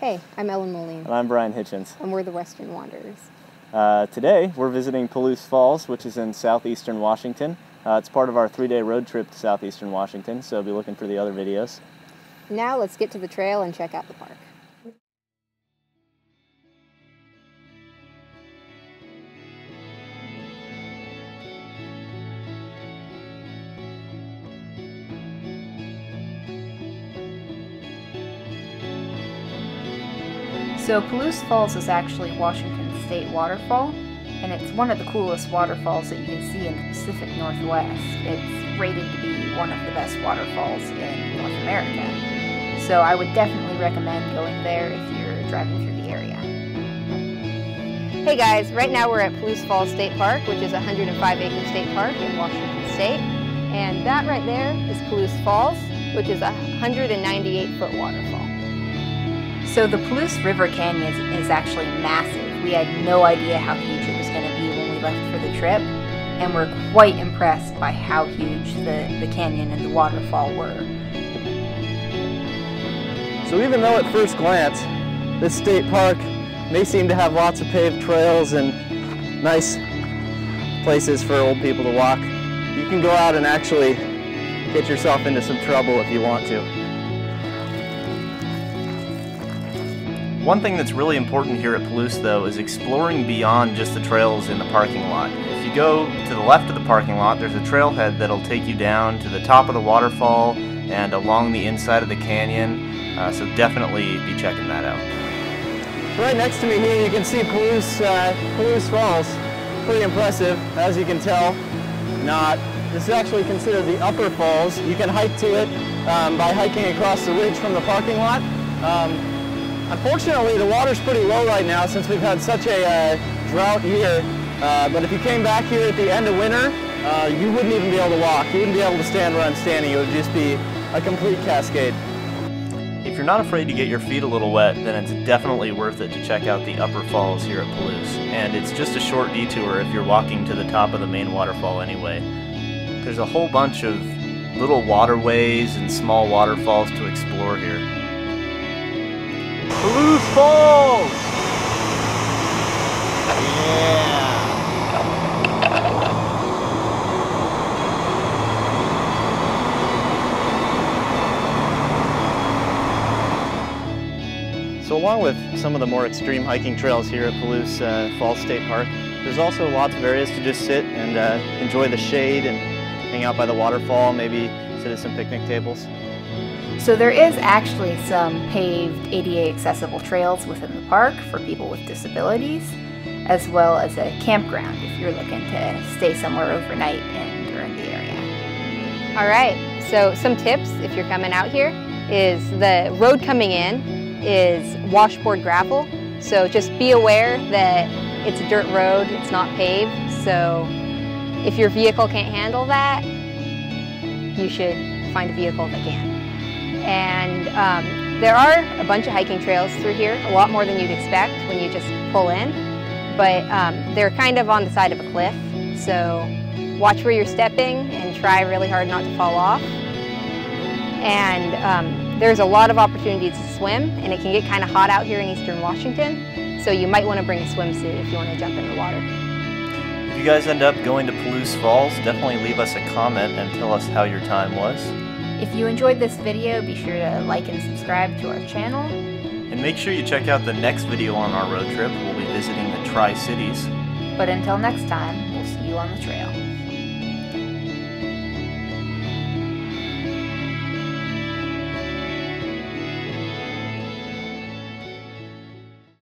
Hey, I'm Ellen Moline. And I'm Brian Hitchens. And we're the Western Wanderers. Today, we're visiting Palouse Falls, which is in southeastern Washington. It's part of our 3-day road trip to southeastern Washington, so be looking for the other videos. Now let's get to the trail and check out the park. So Palouse Falls is actually a Washington State waterfall, and it's one of the coolest waterfalls that you can see in the Pacific Northwest. It's rated to be one of the best waterfalls in North America. So I would definitely recommend going there if you're driving through the area. Hey guys, right now we're at Palouse Falls State Park, which is a 105-acre state park in Washington State. And that right there is Palouse Falls, which is a 198-foot waterfall. So the Palouse River Canyon is actually massive. We had no idea how huge it was going to be when we left for the trip, and we're quite impressed by how huge the canyon and the waterfall were. So even though at first glance, this state park may seem to have lots of paved trails and nice places for old people to walk, you can go out and actually get yourself into some trouble if you want to. One thing that's really important here at Palouse, though, is exploring beyond just the trails in the parking lot. If you go to the left of the parking lot, there's a trailhead that'll take you down to the top of the waterfall and along the inside of the canyon, so definitely be checking that out. Right next to me here you can see Palouse Falls. Pretty impressive, as you can tell. This is actually considered the upper falls. You can hike to it by hiking across the ridge from the parking lot. Unfortunately, the water's pretty low right now since we've had such a drought year, but if you came back here at the end of winter, you wouldn't even be able to walk. You wouldn't be able to stand where I'm standing. It would just be a complete cascade. If you're not afraid to get your feet a little wet, then it's definitely worth it to check out the upper falls here at Palouse. And it's just a short detour if you're walking to the top of the main waterfall anyway. There's a whole bunch of little waterways and small waterfalls to explore here. Palouse Falls! Yeah! So along with some of the more extreme hiking trails here at Palouse Falls State Park, there's also lots of areas to just sit and enjoy the shade and hang out by the waterfall, maybe sit at some picnic tables. So there is actually some paved ADA accessible trails within the park for people with disabilities, as well as a campground if you're looking to stay somewhere overnight and are in the area. All right, so some tips if you're coming out here is the road coming in is washboard gravel. So just be aware that it's a dirt road, it's not paved. So if your vehicle can't handle that, you should find a vehicle that can. And there are a bunch of hiking trails through here, a lot more than you'd expect when you just pull in, but they're kind of on the side of a cliff, so watch where you're stepping and try really hard not to fall off. And there's a lot of opportunities to swim, and it can get kind of hot out here in eastern Washington, so you might want to bring a swimsuit if you want to jump in the water. If you guys end up going to Palouse Falls, definitely leave us a comment and tell us how your time was. If you enjoyed this video, be sure to like and subscribe to our channel. And make sure you check out the next video on our road trip. We'll be visiting the Tri-Cities. But until next time, we'll see you on the trail.